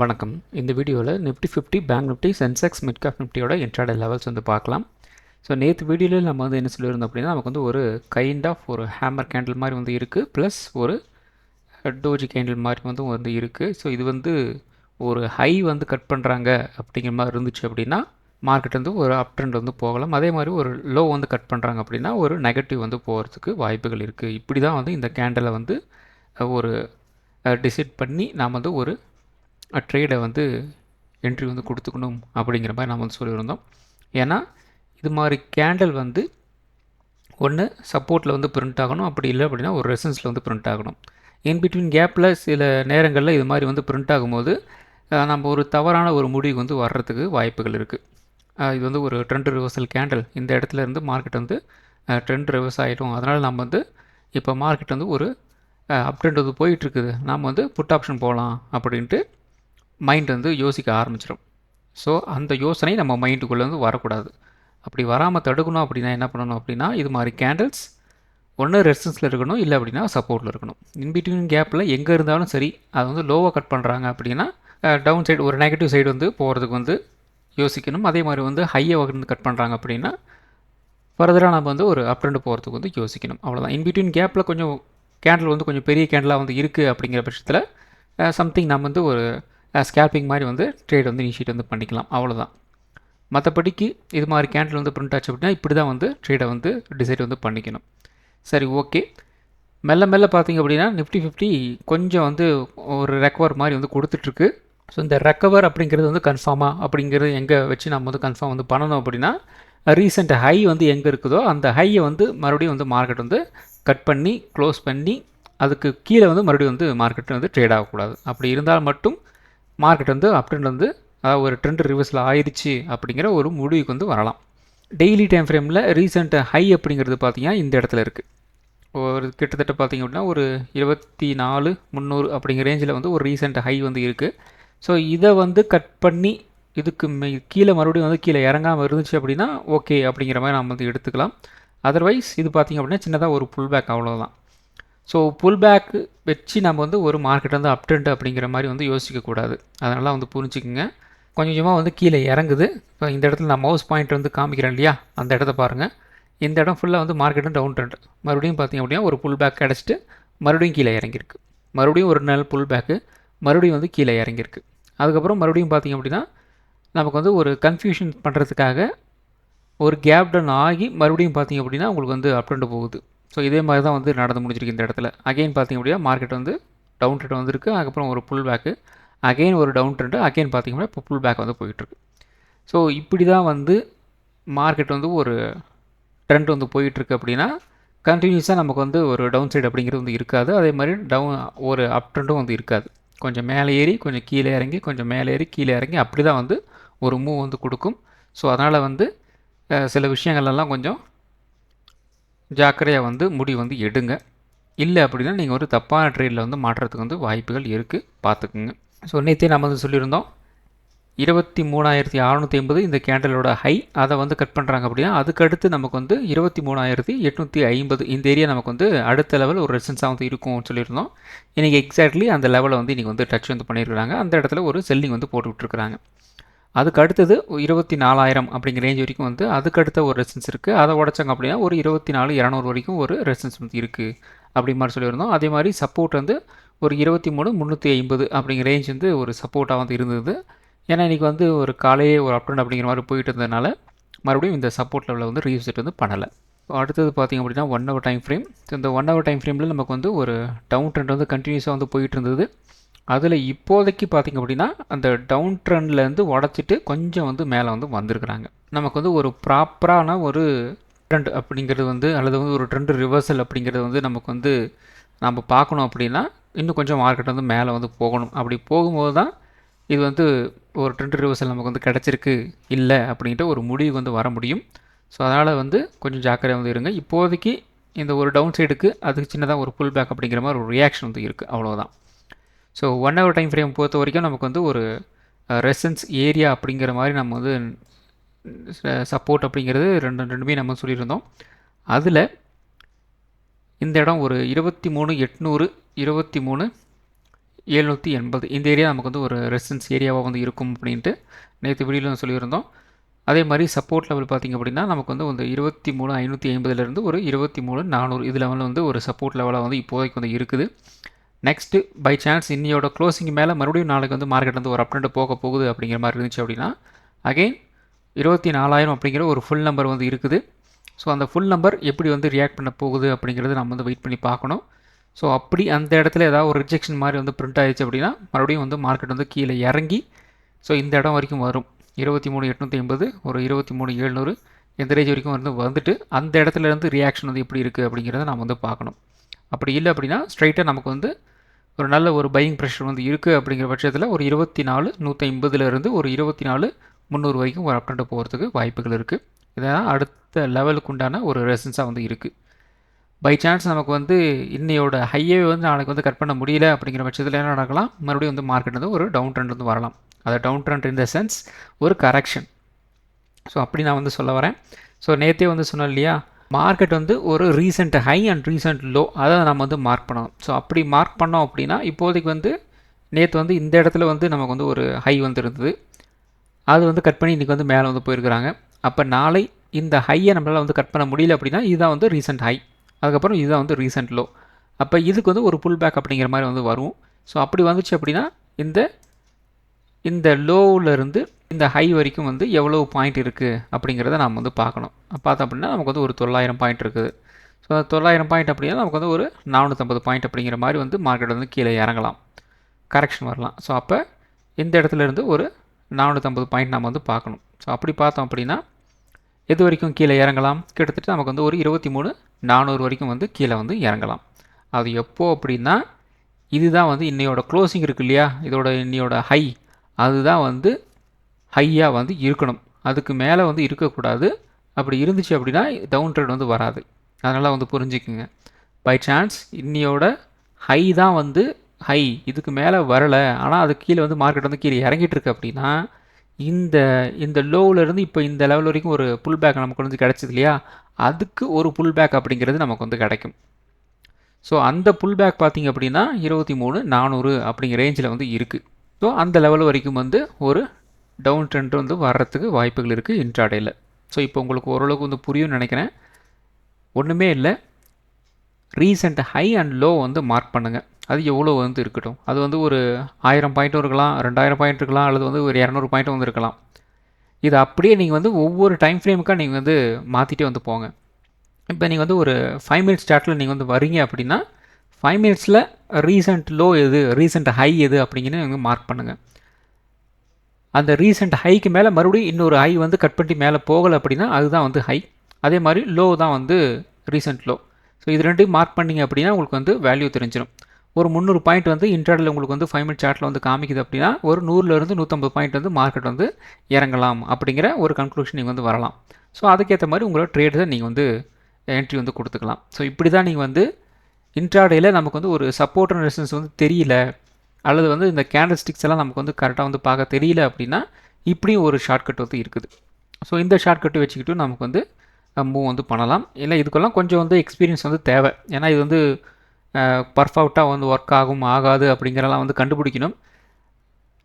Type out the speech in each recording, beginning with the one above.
வணக்கம். இந்த வீடியோவில் Nifty 50 bank Nifty Sensex mid cap நிஃப்டியோட இன்ட்ராடே லெவல்ஸ் வந்து பார்க்கலாம். ஸோ நேற்று வீடியோவில் நம்ம வந்து என்ன சொல்லியிருந்தோம் அப்படின்னா, நமக்கு வந்து ஒரு கைண்ட் ஆஃப் ஒரு ஹேமர் கேண்டில் மாதிரி வந்து இருக்குது, ப்ளஸ் ஒரு டோஜி கேண்டில் மாதிரி வந்து இருக்குது. ஸோ இது வந்து ஒரு ஹை வந்து கட் பண்ணுறாங்க அப்படிங்கிற மாதிரி இருந்துச்சு அப்படின்னா மார்க்கெட் வந்து ஒரு அப் ட்ரெண்ட் வந்து போகலாம். அதே மாதிரி ஒரு லோ வந்து கட் பண்ணுறாங்க அப்படின்னா ஒரு நெகட்டிவ் வந்து போகிறதுக்கு வாய்ப்புகள் இருக்குது. இப்படி தான் வந்து இந்த கேண்டலை வந்து ஒரு டிசைட் பண்ணி நாம் வந்து ஒரு ட்ரேடை வந்து என்ட்ரி வந்து கொடுத்துக்கணும் அப்படிங்கிற மாதிரி நம்ம வந்து சொல்லியிருந்தோம். ஏன்னா இது மாதிரி கேண்டில் வந்து ஒன்று சப்போர்ட்டில் வந்து பிரிண்ட் ஆகணும், அப்படி இல்லை அப்படின்னா ஒரு ரெசன்ஸில் வந்து பிரிண்ட் ஆகணும். இன்பிட்வீன் கேப்பில் சில நேரங்களில் இது மாதிரி வந்து பிரிண்ட் ஆகும்போது நம்ம ஒரு தவறான ஒரு முடிவு வந்து வர்றதுக்கு வாய்ப்புகள் இருக்குது. இது வந்து ஒரு ட்ரெண்ட் ரிவர்சல் கேண்டில், இந்த இடத்துல இருந்து மார்க்கெட் வந்து ட்ரெண்ட் ரிவர்ஸ் ஆகிடும். அதனால் நம்ம வந்து இப்போ மார்க்கெட் வந்து ஒரு அப் ட்ரெண்ட் வந்து போயிட்டுருக்குது, நாம் வந்து புட் ஆப்ஷன் போகலாம் அப்படின்ட்டு மைண்ட் வந்து யோசிக்க ஆரம்பிச்சிடும். ஸோ அந்த யோசனை நம்ம மைண்டுக்குள்ளே வந்து வரக்கூடாது. அப்படி வராமல் தடுக்கணும் அப்படின்னா என்ன பண்ணணும் அப்படின்னா, இது மாதிரி கேண்டில்ஸ் ஒன்று ரெசிஸ்டன்ஸில் இருக்கணும், இல்லை அப்படின்னா சப்போர்ட்டில் இருக்கணும். இன்பிட்வீன் கேப்பில் எங்கே இருந்தாலும் சரி, அது வந்து லோவாக கட் பண்ணுறாங்க அப்படின்னா டவுன் சைடு ஒரு நெகட்டிவ் சைடு வந்து போகிறதுக்கு வந்து யோசிக்கணும். அதே மாதிரி வந்து ஹையை வந்து கட் பண்ணுறாங்க அப்படின்னா ஃபர்தராக நம்ம வந்து ஒரு அப் ட்ரெண்ட் போகிறதுக்கு வந்து யோசிக்கணும். அவ்வளோதான். இன்பிட்வீன் கேப்பில் கொஞ்சம் கேண்டில் வந்து கொஞ்சம் பெரிய கேண்டிலாக வந்து இருக்குது அப்படிங்கிற பட்சத்தில் சம்திங் நம்ம வந்து ஒரு ஸ்கேல்பிங் மாதிரி வந்து ட்ரேட் வந்து இனிஷியேட் வந்து பண்ணிக்கலாம். அவ்வளோதான். மற்றபடிக்கு இது மாதிரி கேண்டில் வந்து பிரிண்ட் ஆச்சு அப்படின்னா இப்படி தான் வந்து ட்ரேடை வந்து டிசைட் வந்து பண்ணிக்கணும். சரி, ஓகே. மெல்ல மெல்ல பார்த்திங்க அப்படின்னா நிஃப்டி 50 கொஞ்சம் வந்து ஒரு ரெக்கவர் மாதிரி வந்து கொடுத்துட்ருக்கு. ஸோ இந்த ரெக்கவர் அப்படிங்கிறது வந்து கன்ஃபார்மாக அப்படிங்கிறது எங்கே வச்சு நம்ம வந்து கன்ஃபார்ம் வந்து பண்ணணும் அப்படின்னா, ரீசெண்ட் ஹை வந்து எங்கே இருக்குதோ அந்த ஹையை வந்து மறுபடியும் வந்து மார்க்கெட் வந்து கட் பண்ணி க்ளோஸ் பண்ணி அதுக்கு கீழே வந்து மறுபடியும் வந்து மார்க்கெட் வந்து ட்ரேட் ஆகக்கூடாது. அப்படி இருந்தால் மட்டும் மார்க்கெட் வந்து அப் ட்ரெண்ட் வந்து அதாவது ஒரு ட்ரெண்ட் ரிவர்ஸில் ஆயிடுச்சு அப்படிங்கிற ஒரு முடிவுக்கு வந்து வரலாம். டெய்லி டைம் ஃப்ரேமில் ரீசெண்ட் ஹை அப்படிங்கிறது பார்த்திங்கன்னா இந்த இடத்துல இருக்குது. ஒரு கிட்டத்தட்ட பார்த்திங்க அப்படின்னா ஒரு 24,300 அப்படிங்கிற ரேஞ்சில் வந்து ஒரு ரீசெண்ட் ஹை வந்து இருக்குது. ஸோ இதை வந்து கட் பண்ணி இதுக்கு கீழே மறுபடியும் வந்து கீழே இறங்காமல் இருந்துச்சு அப்படின்னா ஓகே அப்படிங்கிற மாதிரி நம்ம வந்து எடுத்துக்கலாம். அதர்வைஸ் இது பார்த்திங்க அப்படின்னா சின்னதாக ஒரு புல் பேக், அவ்வளோதான். ஸோ புல் பேக் வச்சு நம்ம வந்து ஒரு மார்க்கெட் வந்து அப் ட்ரெண்ட் அப்படிங்கிற மாதிரி வந்து யோசிக்கக்கூடாது. அதனால் வந்து புரிஞ்சுக்குங்க. கொஞ்சம் கொஞ்சமாக வந்து கீழே இறங்குது. இப்போ இந்த இடத்துல நான் மவுஸ் பாயிண்ட் வந்து காமிக்கிறேன் இல்லையா, அந்த இடத்த பாருங்கள். இந்த இடம் ஃபுல்லாக வந்து மார்க்கெட் டவுன் ட்ரெண்ட். மறுபடியும் பார்த்திங்க அப்படின்னா ஒரு புல் பேக் கிடச்சிட்டு மறுபடியும் கீழே இறங்கியிருக்கு. மறுபடியும் ஒரு நாள் புல் பேக்கு, மறுபடியும் வந்து கீழே இறங்கியிருக்கு. அதுக்கப்புறம் மறுபடியும் பார்த்திங்க அப்படின்னா நமக்கு வந்து ஒரு கன்ஃபியூஷன் பண்ணுறதுக்காக ஒரு கேப் டவுன் ஆகி மறுபடியும் பார்த்திங்க அப்படின்னா உங்களுக்கு வந்து அப் ட்ரெண்ட் போகுது. ஸோ இதே மாதிரி தான் வந்து நடந்து முடிஞ்சிருக்கு இந்த இடத்துல. அகெயின் பார்த்திங்க அப்படின்னா மார்க்கெட் வந்து டவுன் ட்ரெண்ட் வந்துருக்கு. அதுக்கப்புறம் ஒரு புல் பேக்கு, அகெயின் ஒரு டவுன் ட்ரெண்டு, அகெயின் பார்த்திங்க அப்படின்னா இப்போ புல் பேக் வந்து போயிட்டுருக்கு. ஸோ இப்படி தான் வந்து மார்க்கெட் வந்து ஒரு ட்ரெண்ட் வந்து போயிட்டுருக்கு. அப்படின்னா கண்டினியூஸாக நமக்கு வந்து ஒரு டவுன் சைடு அப்படிங்கிறது வந்து இருக்காது. அதே மாதிரி ஒரு அப் ட்ரெண்டும் வந்து இருக்காது. கொஞ்சம் மேலே ஏறி கொஞ்சம் கீழே இறங்கி, கொஞ்சம் மேலே ஏறி கீழே இறங்கி அப்படி தான் வந்து ஒரு மூவ் வந்து கொடுக்கும். ஸோ அதனால் வந்து சில விஷயங்கள்லாம் கொஞ்சம் ஜாக்கிரதையாக வந்து முடிவு வந்து எடுங்க. இல்லை அப்படின்னா நீங்கள் ஒரு தப்பான ட்ரேடில் வந்து மாற்றுறதுக்கு வந்து வாய்ப்புகள் இருக்குது, பார்த்துக்குங்க. ஸோ நேற்றே நம்ம வந்து சொல்லியிருந்தோம் 23,680 இந்த கேண்டலோட ஹை, அதை வந்து கட் பண்ணுறாங்க அப்படின்னா அதுக்கடுத்து நமக்கு வந்து 23,850 இந்த ஏரியா நமக்கு வந்து அடுத்த லெவல் ஒரு ரெசிஸ்டன்ஸாக வந்து இருக்கும்னு சொல்லியிருந்தோம். இன்றைக்கி எக்ஸாக்ட்லி அந்த லெவலை வந்து இன்றைக்கி வந்து டச் வந்து பண்ணியிருக்கிறாங்க. அந்த இடத்துல ஒரு செல்லிங் வந்து போட்டு விட்டுருக்குறாங்க. அதுக்கு அடுத்தது 24,000 அப்படிங்கிற ரேஞ்ச் வரைக்கும் வந்து அதுக்கு அடுத்த ஒரு ரெசிஸ்டன்ஸ் இருக்குது. அதை உடச்சாங்க அப்படின்னா ஒரு 24,200 வரைக்கும் ஒரு ரெசிஸ்டன்ஸ் வந்து இருக்குது அப்படி மாதிரி சொல்லியிருந்தோம். அதே மாதிரி சப்போர்ட் வந்து ஒரு 23,350 அப்படிங்கிற ரேஞ்ச் வந்து ஒரு சப்போர்ட்டாக வந்து இருந்தது. ஏன்னா இன்றைக்கி வந்து ஒரு காலையே ஒரு அப் ட்ரெண்ட் அப்படிங்கிற மாதிரி போயிட்டு இருந்ததுனால மறுபடியும் இந்த சப்போர்ட் லெவலில் வந்து ரீசெட் வந்து பண்ணலை. அடுத்தது பார்த்திங்க அப்படின்னா 1 hour டைம் ஃப்ரேம். இந்த 1 hour டைம் ஃப்ரேமில் நமக்கு வந்து ஒரு டவுன் ட்ரெண்ட் வந்து கண்டினியூஸாக வந்து போயிட்டு இருந்தது. அதில் இப்போதைக்கு பார்த்திங்க அப்படின்னா அந்த டவுன் ட்ரெண்ட்லேருந்து உடச்சிட்டு கொஞ்சம் வந்து மேலே வந்து வந்திருக்கிறாங்க. நமக்கு வந்து ஒரு ப்ராப்பரான ஒரு ட்ரெண்ட் அப்படிங்கிறது வந்து அல்லது வந்து ஒரு ட்ரெண்ட் ரிவர்சல் அப்படிங்கிறது வந்து நமக்கு வந்து நம்ம பார்க்கணும் அப்படின்னா இன்னும் கொஞ்சம் மார்க்கெட் வந்து மேலே வந்து போகணும். அப்படி போகும்போது தான் இது வந்து ஒரு ட்ரெண்ட் ரிவர்சல் நமக்கு வந்து கிடச்சிருக்கு இல்லை அப்படின்ட்டு ஒரு முடிவு வந்து வர முடியும். ஸோ அதனால் வந்து கொஞ்சம் ஜாக்கிரதையாக வந்து இருங்க. இப்போதைக்கு இந்த ஒரு டவுன் சைடுக்கு அதுக்கு சின்னதாக ஒரு புல் பேக் அப்படிங்கிற மாதிரி ஒரு ரியாக்ஷன் வந்து இருக்குது, அவ்வளோதான். ஸோ 1 hour டைம் ஃப்ரேம் பொறுத்த வரைக்கும் நமக்கு வந்து ஒரு ரெசன்ஸ் ஏரியா அப்படிங்கிற மாதிரி நம்ம வந்து சப்போர்ட் அப்படிங்கிறது ரெண்டுமே நம்ம சொல்லியிருந்தோம். அதில் இந்த இடம் ஒரு 23,800, 780 இந்த ஏரியா நமக்கு வந்து ஒரு ரெசிஸ்டன்ஸ் ஏரியாவாக வந்து இருக்கும் அப்படின்ட்டு நேற்று வீடியோவில் சொல்லியிருந்தோம். அதே மாதிரி சப்போர்ட் லெவல் பார்த்திங்க அப்படின்னா நமக்கு வந்து ஒரு 23,550லேருந்து ஒரு 23,400 இது லெவலில் வந்து ஒரு சப்போர்ட் லெவலாக வந்து இப்போதைக்கு வந்து இருக்குது. நெக்ஸ்ட்டு பை சான்ஸ் இன்னையோட க்ளோசிங் மேலே மறுபடியும் நாளைக்கு வந்து மார்க்கெட் வந்து ஒரு அப்டெண்ட் போக போகுது அப்படிங்கிற மாதிரி இருந்துச்சு அப்படின்னா அகெயின் 24,000 அப்படிங்கிற ஒரு ஃபுல் நம்பர் வந்து இருக்குது. ஸோ அந்த ஃபுல் நம்பர் எப்படி வந்து ரியாக்ட் பண்ண போகுது அப்படிங்கிறது நம்ம வந்து வெயிட் பண்ணி பார்க்கணும். ஸோ அப்படி அந்த இடத்துல ஏதாவது ஒரு ரிஜெக்ஷன் மாதிரி வந்து பிரிண்ட் ஆயிடுச்சு அப்படின்னா மறுபடியும் வந்து மார்க்கெட் வந்து கீழே இறங்கி ஸோ இந்த இடம் வரைக்கும் வரும் 23,850 ஒரு 23,700 இந்த ரேஞ்ச் வரைக்கும் வந்துட்டு அந்த இடத்துல இருந்து ரியாக்ஷன் வந்து எப்படி இருக்குது அப்படிங்கிறத நம்ம வந்து பார்க்கணும். அப்படி இல்லை அப்படின்னா ஸ்ட்ரைட்டாக நமக்கு வந்து ஒரு நல்ல ஒரு பையிங் ப்ரெஷர் வந்து இருக்குது அப்படிங்கிற பட்சத்தில் ஒரு 24,150லேருந்து ஒரு 24,300 வரைக்கும் ஒரு அப்டெண்ட் போகிறதுக்கு வாய்ப்புகள் இருக்குது. இதெல்லாம் அடுத்த லெவலுக்கு உண்டான ஒரு ரெசன்ஸாக வந்து இருக்குது. பை சான்ஸ் நமக்கு வந்து இன்னையோட ஹையே வந்து நாளைக்கு வந்து கட் பண்ண முடியல அப்படிங்கிற பட்சத்தில் என்ன நடக்கலாம், மறுபடியும் வந்து மார்க்கெட் வந்து ஒரு டவுன் ட்ரெண்ட் வந்து வரலாம். அது down trend in the sense ஒரு கரெக்ஷன். ஸோ அப்படி நான் வந்து சொல்ல வரேன். ஸோ நேற்றே வந்து சொன்னேன் இல்லையா, மார்க்கெட் வந்து ஒரு recent high and recent low அதை நம்ம வந்து மார்க் பண்ணணும். ஸோ அப்படி மார்க் பண்ணோம் அப்படின்னா இப்போதைக்கு வந்து நேற்று வந்து இந்த இடத்துல வந்து நமக்கு வந்து ஒரு ஹை வந்து இருந்தது, அது வந்து கட் பண்ணி இன்றைக்கி வந்து மேலே வந்து போயிருக்கிறாங்க. அப்போ நாளை இந்த ஹையை நம்மளால் வந்து கட் பண்ண முடியல அப்படின்னா இதுதான் வந்து ரீசெண்ட் ஹை, அதுக்கப்புறம் இதுதான் வந்து ரீசெண்ட் லோ. அப்போ இதுக்கு வந்து ஒரு புல் பேக் அப்படிங்கிற மாதிரி வந்து வரும். ஸோ அப்படி வந்துச்சு அப்படின்னா இந்த லோவிலேருந்து இந்த ஹை வரைக்கும் வந்து எவ்வளோ பாயிண்ட் இருக்குது அப்படிங்கிறத நம்ம வந்து பார்க்கணும். பார்த்தோம் அப்படின்னா நமக்கு வந்து ஒரு 900 பாயிண்ட் இருக்குது. ஸோ 900 பாயிண்ட் அப்படின்னா நமக்கு வந்து ஒரு 450 பாயிண்ட் அப்படிங்கிற மாதிரி வந்து மார்க்கெட் வந்து கீழே இறங்கலாம், கரெக்ஷன் வரலாம். ஸோ அப்போ இந்த இடத்துல இருந்து ஒரு 450 பாயிண்ட் நம்ம வந்து பார்க்கணும். ஸோ அப்படி பார்த்தோம் அப்படின்னா எது வரைக்கும் கீழே இறங்கலாம், கிட்டத்தட்ட நமக்கு வந்து ஒரு 23,400 வரைக்கும் வந்து கீழே வந்து இறங்கலாம். அது எப்போ அப்படின்னா இதுதான் வந்து இன்னையோட க்ளோசிங் இருக்குது இல்லையா, இதோட இன்னையோட ஹை அதுதான் வந்து ஹையாக வந்து இருக்கணும், அதுக்கு மேலே வந்து இருக்கக்கூடாது. அப்படி இருந்துச்சு அப்படின்னா டவுன் ட்ரெண்ட் வந்து வராது. அதனால் வந்து புரிஞ்சுக்குங்க. பை சான்ஸ் இன்னையோட ஹை தான் வந்து ஹை, இதுக்கு மேலே வரலை, ஆனால் அது கீழே வந்து மார்க்கெட் வந்து கீழே இறங்கிட்டு இருக்கு அப்படின்னா இந்த லோவிலேருந்து இப்போ இந்த லெவல் வரைக்கும் ஒரு புல் பேக் நமக்கு வந்து கிடச்சிது இல்லையா, அதுக்கு ஒரு புல் பேக் அப்படிங்கிறது நமக்கு வந்து கிடைக்கும். ஸோ அந்த புல் பேக் பார்த்திங்க அப்படின்னா 23,400 அப்படிங்கிற ரேஞ்சில் வந்து இருக்குது. ஸோ அந்த லெவல் வரைக்கும் வந்து ஒரு டவுன் ட்ரெண்ட் வந்து வர்றதுக்கு வாய்ப்புகள் இருக்குது இன்ட்ராடேயில். ஸோ இப்போ உங்களுக்கு ஓரளவுக்கு வந்து புரியும்னு நினைக்கிறேன். ஒன்றுமே இல்லை, ரீசெண்ட் ஹை அண்ட் லோ வந்து மார்க் பண்ணுங்கள். அது எவ்வளோ வந்து இருக்கட்டும், அது வந்து ஒரு 1000 பாயிண்ட்டும் இருக்கலாம், 2000 பாயிண்ட் இருக்கலாம், அல்லது வந்து ஒரு 200 பாயிண்ட்டும் வந்து இருக்கலாம். இது அப்படியே நீங்கள் வந்து ஒவ்வொரு டைம் ஃப்ரேமுக்காக நீங்கள் வந்து மாற்றிட்டே வந்து போங்க. இப்போ நீங்கள் வந்து ஒரு 5 மினிட்ஸ் சார்ட்டில் நீங்கள் வந்து வரீங்க அப்படின்னா 5 மினிட்ஸில் ரீசெண்ட் லோ எது, ரீசெண்ட் ஹை எது அப்படிங்கிறது நீங்கள் மார்க் பண்ணுங்கள். அந்த ரீசெண்ட் ஹைக்கு மேலே மறுபடியும் இன்னொரு ஹை வந்து கட் பண்ணி மேலே போகலை அப்படின்னா அதுதான் வந்து ஹை, அதே மாதிரி லோ தான் வந்து ரீசெண்ட் லோ. ஸோ இது ரெண்டையும் மார்க் பண்ணிங்க அப்படின்னா உங்களுக்கு வந்து வேல்யூ தெரிஞ்சிடும். ஒரு 300 பாயிண்ட் வந்து இன்ட்ராடேல உங்களுக்கு வந்து 5 மினிட் சார்ட்டில் வந்து காமிக்குது அப்படின்னா ஒரு 100லேருந்து 150 பாயிண்ட் வந்து மார்க்கெட் வந்து இறங்கலாம் அப்படிங்கிற ஒரு கன்க்ளூஷன் நீங்கள் வந்து வரலாம். ஸோ அதுக்கேற்ற மாதிரி உங்களோட ட்ரேட்ஸை நீங்கள் வந்து என்ட்ரி வந்து கொடுத்துக்கலாம். ஸோ இப்படி தான் நீங்கள் வந்து இன்ட்ராடேல நமக்கு வந்து ஒரு சப்போர்ட் அண்ட் ரெசிஸ்டன்ஸ் வந்து தெரியல, அல்லது வந்து இந்த கேண்டில் ஸ்டிக்ஸ் எல்லாம் நமக்கு வந்து கரெக்டாக வந்து பார்க்க தெரியல அப்படின்னா இப்படியும் ஒரு ஷார்ட்கட் வந்து இருக்குது. ஸோ இந்த ஷார்ட்கட்டு வச்சுக்கிட்டு நமக்கு வந்து மூவ் வந்து பண்ணலாம். இல்லை இதுக்கெல்லாம் கொஞ்சம் வந்து எக்ஸ்பீரியன்ஸ் வந்து தேவை, ஏன்னா இது வந்து பர்ஃபெக்டாக வந்து ஒர்க் ஆகும் ஆகாது அப்படிங்கிறலாம் வந்து கண்டுபிடிக்கணும்.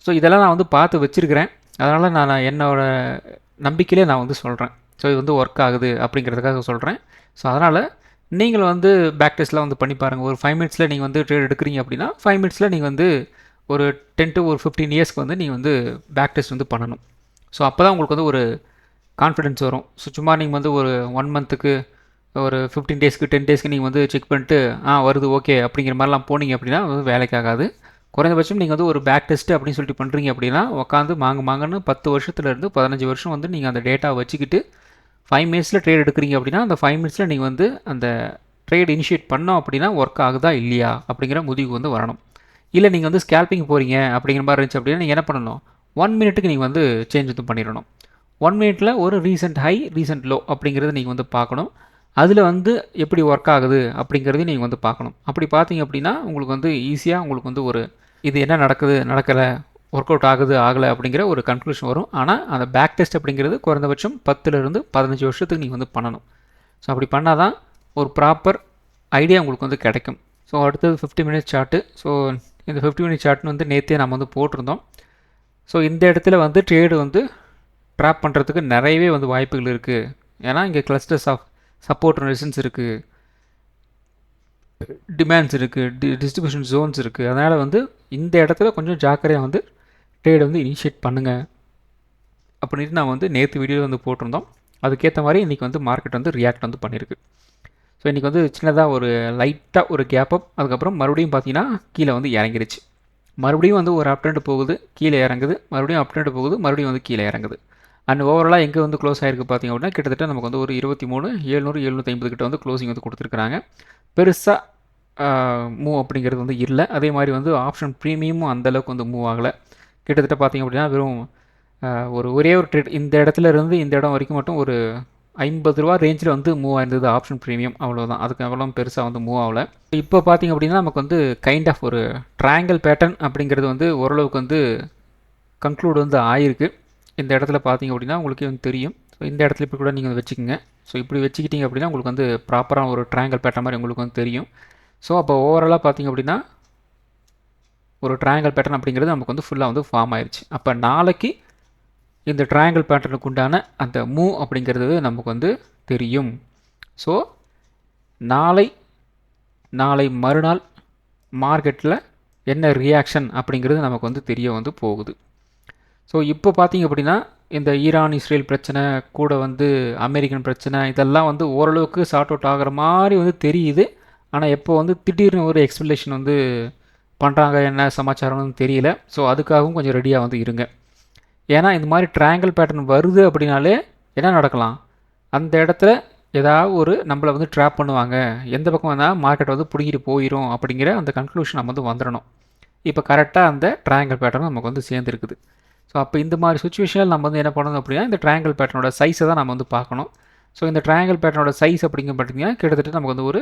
ஸோ இதெல்லாம் நான் வந்து பார்த்து வச்சுருக்கிறேன், அதனால் நான் என்னோடய நம்பிக்கையிலே நான் வந்து சொல்கிறேன். ஸோ இது வந்து ஒர்க் ஆகுது அப்படிங்கிறதுக்காக சொல்கிறேன். ஸோ அதனால் நீங்கள் வந்து பேக் டெஸ்ட்லாம் வந்து பண்ணி பாருங்கள். ஒரு 5 மினிட்ஸில் நீங்கள் வந்து ட்ரேட் எடுக்கிறீங்க அப்படின்னா 5 மினிட்ஸில் நீங்கள் வந்து ஒரு 10 to 15 இயர்ஸ்க்கு வந்து நீங்கள் வந்து பேக் டெஸ்ட் வந்து பண்ணணும். ஸோ அப்போ தான் உங்களுக்கு வந்து ஒரு கான்ஃபிடென்ஸ் வரும். ஸோ சும்மா நீங்கள் வந்து ஒரு 1 மந்த்துக்கு ஒரு 15 டேஸ்க்கு 10 டேஸ்க்கு நீங்கள் வந்து செக் பண்ணிட்டு வருது ஓகே அப்படிங்கிற மாதிரிலாம் போனீங்க அப்படின்னா அது வேலைக்கு ஆகாது. குறைந்தபட்சம் நீங்கள் வந்து ஒரு பேக் டெஸ்ட்டு அப்படின்னு சொல்லிட்டு பண்ணுறீங்க அப்படின்னா உட்காந்து மாங்கன்னு 10 வருஷத்துலேருந்து 15 வருஷம் வந்து நீங்கள் அந்த டேட்டா வச்சுக்கிட்டு 5 மினிட்ஸில் ட்ரேட் எடுக்கிறீங்க அப்படின்னா அந்த 5 மினிட்ஸில் நீங்கள் வந்து அந்த ட்ரேட் இனிஷியேட் பண்ணோம் அப்படின்னா ஒர்க் ஆகுதா இல்லையா அப்படிங்கிற முடிவுக்கு வந்து வரணும். இல்லை நீங்கள் வந்து ஸ்கேல்பிங் போகிறீங்க அப்படிங்கிற மாதிரி இருந்துச்சு அப்படின்னா நீங்கள் என்ன பண்ணணும், 1 மினிட்டுக்கு நீங்கள் வந்து சேஞ்ச் வந்து பண்ணிடணும். 1 மினிட்டில் ஒரு ரீசெண்ட் ஹை ரீசெண்ட் லோ அப்படிங்கிறத நீங்கள் வந்து பார்க்கணும். அதில் வந்து எப்படி ஒர்க் ஆகுது அப்படிங்கிறதையும் நீங்கள் வந்து பார்க்கணும். அப்படி பார்த்தீங்க அப்படின்னா உங்களுக்கு வந்து ஈஸியாக உங்களுக்கு வந்து ஒரு இது என்ன நடக்குது நடக்கலை, ஒர்க் அவுட் ஆகுது ஆகலை அப்படிங்கிற ஒரு கன்க்ளூஷன் வரும். ஆனால் அந்த பேக் டெஸ்ட் அப்படிங்கிறது குறைந்தபட்சம் 10லேருந்து 15 வருஷத்துக்கு நீங்கள் வந்து பண்ணணும். ஸோ அப்படி பண்ணால் தான் ஒரு ப்ராப்பர் ஐடியா உங்களுக்கு வந்து கிடைக்கும். ஸோ அடுத்தது 50 மினிட்ஸ் சார்ட்டு. ஸோ இந்த 50 மினிட் சார்ட்னு வந்து நேற்றே நம்ம வந்து போட்டிருந்தோம். ஸோ இந்த இடத்துல வந்து ட்ரேடு வந்து ட்ராப் பண்ணுறதுக்கு நிறையவே வந்து வாய்ப்புகள் இருக்குது. ஏன்னா இங்கே கிளஸ்டர்ஸ் ஆஃப் சப்போர்ட் ரெசிஸ்டன்ஸ் இருக்குது, டிமாண்ட்ஸ் இருக்குது, டிஸ்ட்ரிபியூஷன் ஜோன்ஸ் இருக்குது. அதனால் வந்து இந்த இடத்துல கொஞ்சம் ஜாக்கிரதையாக வந்து ட்ரேட் வந்து இனிஷியேட் பண்ணுங்கள் அப்படின்ட்டு நான் வந்து நேற்று வீடியோவில் வந்து போட்டிருந்தோம். அதுக்கேற்ற மாதிரி இன்றைக்கி வந்து மார்க்கெட் வந்து ரியாக்ட் வந்து பண்ணியிருக்கு. ஸோ இன்றைக்கி வந்து சின்னதாக ஒரு லைட்டாக ஒரு கேப் அப், அதுக்கப்புறம் மறுபடியும் பார்த்தீங்கன்னா கீழே வந்து இறங்கிருச்சு. மறுபடியும் வந்து ஒரு அப் ட்ரெண்ட் போகுது, கீழே இறங்குது, மறுபடியும் அப் ட்ரெண்ட் போகுது, மறுபடியும் வந்து கீழே இறங்குது. அண்ட் ஓவராலாக எங்கே வந்து க்ளோஸ் ஆகிருக்கு பார்த்திங்க அப்படின்னா கிட்டத்தட்ட நமக்கு வந்து ஒரு 23,700 750 கிட்ட வந்து க்ளோசிங் வந்து கொடுத்துருக்குறாங்க. பெருசாக மூவ் அப்படிங்கிறது வந்து இல்லை. அதே மாதிரி வந்து ஆப்ஷன் ப்ரீமியமும் அந்தளவுக்கு வந்து மூவ் ஆகலை. கிட்டத்தட்ட பார்த்திங்க அப்படின்னா வெறும் ஒரே ஒரு ட்ரேட் இந்த இடத்துல இருந்து இந்த இடம் வரைக்கும் மட்டும் ஒரு 50 ரூபா ரேஞ்சில் வந்து மூவ் ஆயிருந்தது ஆப்ஷன் ப்ரீமியம், அவ்வளோதான். அதுக்கு அவ்வளோ பெருசாக வந்து மூவ் ஆகலை. இப்போ பார்த்திங்க அப்படின்னா நமக்கு வந்து கைண்ட் ஆஃப் ஒரு ட்ரையாங்கிள் பேட்டர்ன் அப்படிங்கிறது வந்து ஓரளவுக்கு வந்து கன்க்ளூட் வந்து ஆயிருக்கு. இந்த இடத்துல பார்த்திங்க அப்படின்னா உங்களுக்கு வந்து தெரியும். ஸோ இந்த இடத்துல இப்படி கூட நீங்கள் வச்சுக்கோங்க. ஸோ இப்படி வச்சுக்கிட்டிங்க அப்படின்னா உங்களுக்கு வந்து ப்ராப்பராக ஒரு ட்ரையாங்கிள் பேட்டர்ன் மாதிரி உங்களுக்கு வந்து தெரியும். ஸோ அப்போ ஓவராலாக பார்த்திங்க அப்படின்னா ஒரு ட்ரையாங்கிள் பேட்டர்ன் அப்படிங்கிறது நமக்கு வந்து ஃபுல்லாக வந்து ஃபார்ம் ஆயிடுச்சு. அப்போ நாளைக்கு இந்த ட்ரையாங்கிள் பேட்டர்னுக்கு உண்டான அந்த மூவ் அப்படிங்கிறது நமக்கு வந்து தெரியும். ஸோ நாளை மறுநாள் மார்க்கெட்டில் என்ன ரியாக்ஷன் அப்படிங்கிறது நமக்கு வந்து தெரிய வந்து போகுது. ஸோ இப்போ பார்த்திங்க அப்படின்னா இந்த ஈரான் இஸ்ரேல் பிரச்சனை கூட வந்து அமெரிக்கன் பிரச்சனை இதெல்லாம் வந்து ஓரளவுக்கு சார்ட் அவுட் ஆகிற மாதிரி வந்து தெரியுது. ஆனால் எப்போ வந்து திடீர்னு ஒரு எக்ஸ்பிளேஷன் வந்து பண்ணுறாங்க, என்ன சமாச்சாரம்னு தெரியல. ஸோ அதுக்காகவும் கொஞ்சம் ரெடியாக வந்து இருங்க. ஏன்னா இந்த மாதிரி ட்ரையாங்கிள் பேட்டர்ன் வருது அப்படின்னாலே என்ன நடக்கலாம், அந்த இடத்துல ஏதாவது ஒரு நம்மளை வந்து ட்ராப் பண்ணுவாங்க, எந்த பக்கம் வந்தால் மார்க்கெட் வந்து பிடிங்கிட்டு போயிடும் அப்படிங்கிற அந்த கன்க்ளூஷன் நம்ம வந்து வந்துடணும். இப்போ கரெக்டாக அந்த ட்ரையாங்கிள் பேட்டர்ன் நமக்கு வந்து சேர்ந்துருக்குது. ஸோ அப்போ இந்த மாதிரி சுச்சுவேஷனில் நம்ம வந்து என்ன பண்ணணும் அப்படின்னா இந்த ட்ரையாங்கிள் பேட்டர்னோட சைஸை தான் நம்ம வந்து பார்க்கணும். ஸோ இந்த ட்ரையாங்கிள் பேட்டர்னோட சைஸ் அப்படிங்க பார்த்தீங்கன்னா கிட்டத்தட்ட நமக்கு வந்து ஒரு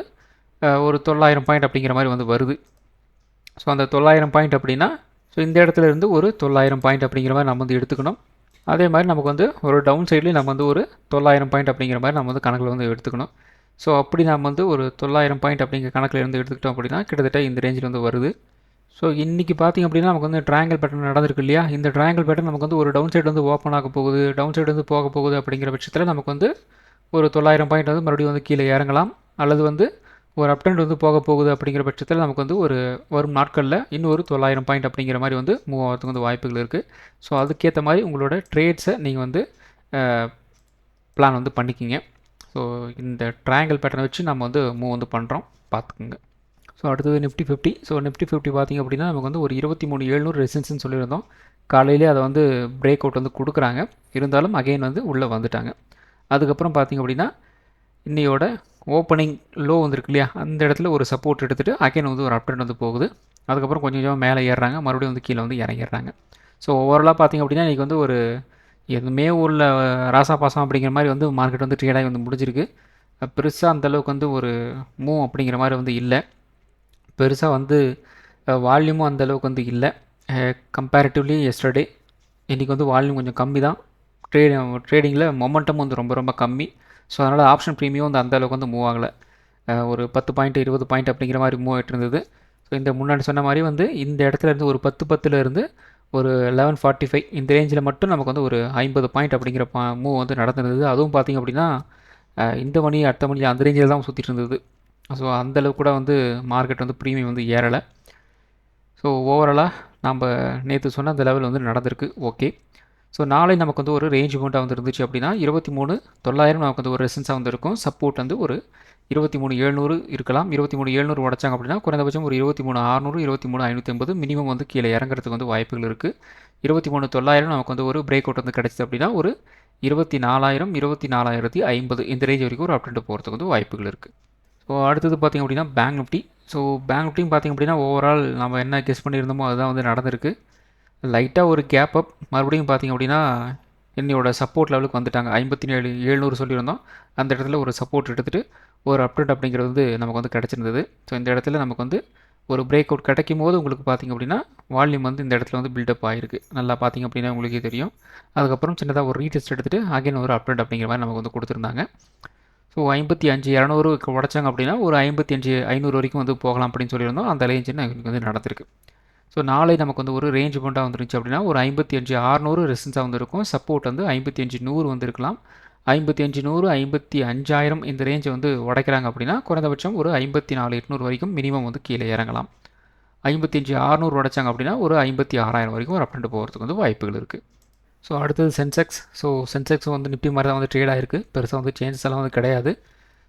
900 பாயிண்ட் அப்படிங்கிற மாதிரி வந்து வருது. ஸோ அந்த 900 பாயிண்ட் அப்படின்னா ஸோ இந்த இடத்துல இருந்து ஒரு 900 பாயிண்ட் அப்படிங்கிற மாதிரி நம்ம வந்து எடுத்துக்கணும். அதே மாதிரி நமக்கு வந்து ஒரு டவுன் சைட்லேயும் நம்ம வந்து ஒரு 900 பாயிண்ட் அப்படிங்கிற மாதிரி நம்ம வந்து கணக்கில் வந்து எடுத்துக்கணும். ஸோ அப்படி நம்ம வந்து ஒரு 900 பாயிண்ட் அப்படிங்கிற கணக்கில் இருந்து எடுத்துக்கிட்டோம் அப்படின்னா கிட்டத்தட்ட இந்த ரேஞ்சில் வந்து வருது. ஸோ இன்றைக்கி பார்த்திங்க அப்படின்னா நமக்கு வந்து ட்ரையாங்கிள் பேட்டர்ன் நடந்திருக்கு இல்லையா, இந்த ட்ரையாங்கிள் பேட்டர்ன் நமக்கு வந்து ஒரு டவுன் சைடு வந்து ஓப்பன் ஆக போகுது, டவுன் சைடு வந்து போக போகுது அப்படிங்கிற பட்சத்தில் நமக்கு வந்து ஒரு 900 பாயிண்ட் வந்து மறுபடியும் வந்து கீழே இறங்கலாம், அல்லது வந்து ஒரு அப் ட்ரெண்ட் வந்து போக போகுது அப்படிங்கிற பட்சத்தில் நமக்கு வந்து ஒரு வரும் நாட்களில் இன்னும் ஒரு 900 பாயிண்ட் அப்படிங்கிற மாதிரி வந்து மூவ் ஆகிறதுக்கு வந்து வாய்ப்புகள் இருக்குது. ஸோ அதுக்கேற்ற மாதிரி உங்களோட ட்ரேட்ஸை நீங்கள் வந்து பிளான் வந்து பண்ணிக்கிங்க. ஸோ இந்த ட்ரையாங்கிள் பேட்டர்னை வச்சு நம்ம வந்து மூவ் வந்து பண்ணுறோம், பார்த்துக்குங்க. ஸோ அடுத்தது நிஃப்டி 50. ஸோ நிஃப்டி 50 பார்த்திங்க அப்படின்னா நமக்கு வந்து ஒரு 23,700 ரெசிஸ்டன்ஸ்னு சொல்லியிருந்தோம். காலையிலே அதை வந்து பிரேக் அவுட் வந்து கொடுக்குறாங்க, இருந்தாலும் அகெயின் வந்து உள்ளே வந்துட்டாங்க. அதுக்கப்புறம் பார்த்திங்க அப்படின்னா இன்னையோட ஓப்பனிங் லோ வந்துருக்கு இல்லையா, அந்த இடத்துல ஒரு சப்போர்ட் எடுத்துகிட்டு அகைன் வந்து ஒரு அப் ட்ரெண்ட் வந்து போகுது. அதுக்கப்புறம் கொஞ்சம் கொஞ்சமாக மேலே ஏறுறாங்க, மறுபடியும் வந்து கீழே வந்து இறங்கிடுறாங்க. ஸோ ஓவராலாக பார்த்திங்க அப்படின்னா இன்றைக்கி வந்து ஒரு எதுவுமே உள்ள ராசா பாசம் அப்படிங்கிற மாதிரி வந்து மார்க்கெட் வந்து ட்ரேடாகி வந்து முடிஞ்சிருக்கு. பெருசாக அந்தளவுக்கு வந்து ஒரு மூவ் அப்படிங்கிற மாதிரி வந்து இல்லை. பெருசாக வந்து வால்யூமும் அந்தளவுக்கு வந்து இல்லை. கம்பேரிட்டிவ்லி எஸ்டர்டே இன்றைக்கி வந்து வால்யூம் கொஞ்சம் கம்மி தான். ட்ரேடிங்கில் மொமெண்டம் வந்து ரொம்ப ரொம்ப கம்மி. ஸோ அதனால் ஆப்ஷன் ப்ரீமியம் வந்து அந்தளவுக்கு வந்து மூவ் ஆகலை. ஒரு 10 பாயிண்ட் 20 பாயிண்ட் அப்படிங்கிற மாதிரி மூவ் ஆகிட்டு இருந்தது. ஸோ இந்த முன்னாடி சொன்ன மாதிரி வந்து இந்த இடத்துல இருந்து ஒரு 10-10லேருந்து ஒரு 11:45 இந்த ரேஞ்சில் மட்டும் நமக்கு வந்து ஒரு 50 பாயிண்ட் அப்படிங்கிற மூவ் வந்து நடந்துருந்தது. அதுவும் பார்த்திங்க அப்படின்னா இந்த மணி அடுத்த மணி அந்த ரேஞ்சில் தான் சுற்றிட்டு இருந்தது. ஸோ அந்தளவுக்கு கூட வந்து மார்க்கெட் வந்து ப்ரீமியம் வந்து ஏறலை. ஸோ ஓவராலாக நம்ம நேற்று சொன்ன அந்த லெவல் வந்து நடந்திருக்கு. ஓகே. ஸோ நாளை நமக்கு வந்து ஒரு ரேஞ்ச் மூமெண்ட்டாக வந்து இருந்துச்சு அப்படின்னா 23,900 நமக்கு வந்து ஒரு ரெசன்ஸாக வந்து இருக்கும். சப்போர்ட் வந்து ஒரு 23,700 இருக்கலாம். 23,700 உடச்சாங்க அப்படின்னா குறைந்தபட்சம் ஒரு 23,600 23,550 மினிமம் வந்து கீழே இறங்குறதுக்கு வந்து வாய்ப்புகள் இருக்குது. 23,900 நமக்கு வந்து ஒரு பிரேக் அவுட் வந்து கிடச்சிது அப்படின்னா ஒரு 24,000 24,050 இந்த ரேஞ்ச் வரைக்கும் ஒரு அப் ட்ரெண்ட் போகிறதுக்கு வந்து வாய்ப்புகள் இருக்குது. ஸோ அடுத்தது பார்த்திங்க அப்படின்னா பேங்க் நிஃப்டி. ஸோ பேங்க் நிஃப்டியும் பார்த்திங்க அப்படின்னா ஓவரால் நம்ம என்ன கெஸ் பண்ணியிருந்தோமோ அதுதான் வந்து நடந்திருக்கு. லைட்டாக ஒரு கேப் அப், மறுபடியும் பார்த்திங்க அப்படின்னா என்னையோட சப்போர்ட் லெவலுக்கு வந்துட்டாங்க. 57,700 சொல்லியிருந்தோம், அந்த இடத்துல ஒரு சப்போர்ட் எடுத்துகிட்டு ஒரு அப் ட்ரெண்ட் அப்படிங்கிறது வந்து நமக்கு வந்து கிடச்சிருந்தது. ஸோ இந்த இடத்துல நமக்கு வந்து ஒரு பிரேக் அவுட் கிடைக்கும் போது உங்களுக்கு பார்த்திங்க அப்படின்னா வால்யூம் வந்து இந்த இடத்துல வந்து பில்டப் ஆகிருக்கு. நல்லா பார்த்திங்க அப்படின்னா உங்களுக்கே தெரியும். அதுக்கப்புறம் சின்னதாக ஒரு ரீடெஸ்ட் எடுத்துகிட்டு அகைன் ஒரு அப் ட்ரெண்ட் அப்படிங்கிற மாதிரி நமக்கு வந்து கொடுத்துருந்தாங்க. ஸோ 55,200 உடச்சாங்க அப்படின்னா ஒரு 55,500 வரைக்கும் வந்து போகலாம் அப்படின்னு சொல்லியிருந்தோம். அந்த ரேஞ்சுன்னு எங்களுக்கு வந்து நடந்திருக்கு. ஸோ நாளை நமக்கு வந்து ஒரு ரேஞ்ச் பவுண்டாக வந்துருந்துச்சு அப்படின்னா ஒரு 55,600 ரெசிஸ்டன்ஸாக வந்துருக்கும். சப்போர்ட் வந்து 55,100 வந்துருக்கலாம். 55,100 55,000 இந்த ரேஞ்சை வந்து உடைக்கிறாங்க அப்படின்னா குறைந்தபட்சம் ஒரு 54,800 வரைக்கும் மினிமம் வந்து கீழே இறங்கலாம். 55,600 உடைச்சாங்க அப்படின்னா ஒரு 56,000 வரைக்கும் ஒரு அப்டெண்ட் போகிறதுக்கு வந்து வாய்ப்புகள் இருக்குது. ஸோ அடுத்தது சென்செக்ஸ். ஸோ சென்செக்ஸ் வந்து நிஃப்டி மாதிரி தான் வந்து ட்ரேட் ஆகிருக்கு. பெருசாக வந்து சேஞ்சஸ் எல்லாம் வந்து கிடையாது.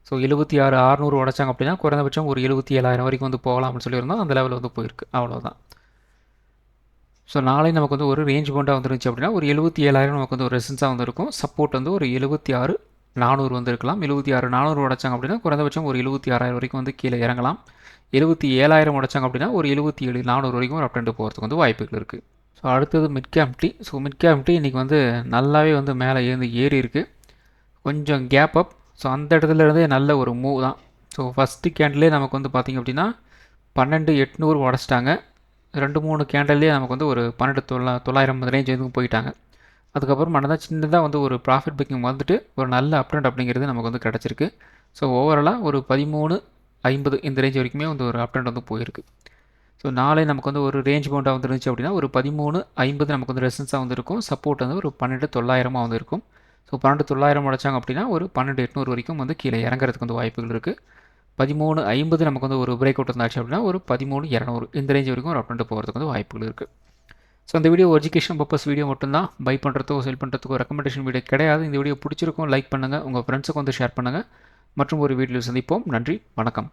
ஸோ 76,600 உடைச்சாங்க அப்படின்னா குறைந்தபட்சம் ஒரு 77,000 வரைக்கும் வந்து போகலாம் அப்படின்னு சொல்லியிருந்தோம். அந்த லெவலில் வந்து போயிருக்கு, அவ்வளோதான். ஸோ நாளை நமக்கு வந்து ஒரு ரேஞ்ச் பவுண்டாக வந்துருந்துச்சு அப்படின்னா ஒரு 77,000 நமக்கு வந்து ஒரு ரெசிஸ்டன்ஸாக வந்துருக்கும். சப்போர்ட் வந்து ஒரு 76,400 வந்து இருக்கலாம். 76,400 உடைச்சாங்க அப்படின்னா குறைந்தபட்சம் ஒரு 76,000 வரைக்கும் வந்து கீழே இறங்கலாம். 77,000 உடைச்சாங்க அப்படின்னா ஒரு 77,400 வரைக்கும் ஒரு அப்டெண்ட் போகிறதுக்கு வந்து வாய்ப்புகள் இருக்குது. ஸோ அடுத்தது mid cap Nifty. So mid cap Nifty இன்றைக்கி வந்து நல்லாவே வந்து மேலே ஏறி இருக்குது. கொஞ்சம் கேப் அப். ஸோ அந்த இடத்துல இருந்தே நல்ல ஒரு மூவ் தான். ஸோ ஃபஸ்ட்டு கேண்டிலே நமக்கு வந்து பார்த்திங்க அப்படின்னா 12,800 உடச்சிட்டாங்க. 2-3 கேண்டல்லே நமக்கு வந்து ஒரு 12,900 ரேஞ்ச் வந்து போயிட்டாங்க. அதுக்கப்புறம் தான் சின்னதாக வந்து ஒரு ப்ராஃபிட் புக்கிங் வந்துட்டு ஒரு நல்ல அப்ட்ரெண்ட் அப்படிங்கிறது நமக்கு வந்து கிடச்சிருக்கு. ஸோ ஓவராலாக ஒரு 13,50 இந்த ரேஞ்ச் வரைக்குமே வந்து ஒரு அப்ட்ரெண்ட் வந்து போயிருக்கு. ஸோ நாளை நமக்கு வந்து ஒரு ரேஞ்ச் பவுண்டாக வந்துருந்துச்சு அப்படின்னா ஒரு 13,50 நமக்கு வந்து ரெசிஸ்டன்ஸாக வந்துருக்கும். சப்போர்ட் வந்து ஒரு 12,900 வந்து இருக்கும். ஸோ 12,900 உடைச்சாங்க அப்படின்னா ஒரு 12,800 வரைக்கும் வந்து கீழே இறங்குறதுக்கு வந்து வாய்ப்புகள் இருக்குது. 13,50 நமக்கு வந்து ஒரு பிரேக் அவுட் இருந்தாச்சு அப்படின்னா ஒரு 13,200 இந்த ரேஞ்ச் வரைக்கும் ஒரு அப்டெண்ட் போகிறதுக்கு வந்து வாய்ப்புகள் இருக்குது. ஸோ இந்த வீடியோ எஜுகேஷன் பர்பஸ் வீடியோ மட்டும்தான். பை பண்ணுறதுக்கோ செல் பண்ணுறதுக்கோ ரெக்கமெண்டேஷன் வீடியோ கிடையாது. இந்த வீடியோ பிடிச்சிருக்கும் லைக் பண்ணுங்கள், உங்கள் ஃப்ரெண்ட்ஸுக்கு வந்து ஷேர் பண்ணுங்கள். மற்றும் ஒரு வீடியோவில் சந்திப்போம். நன்றி, வணக்கம்.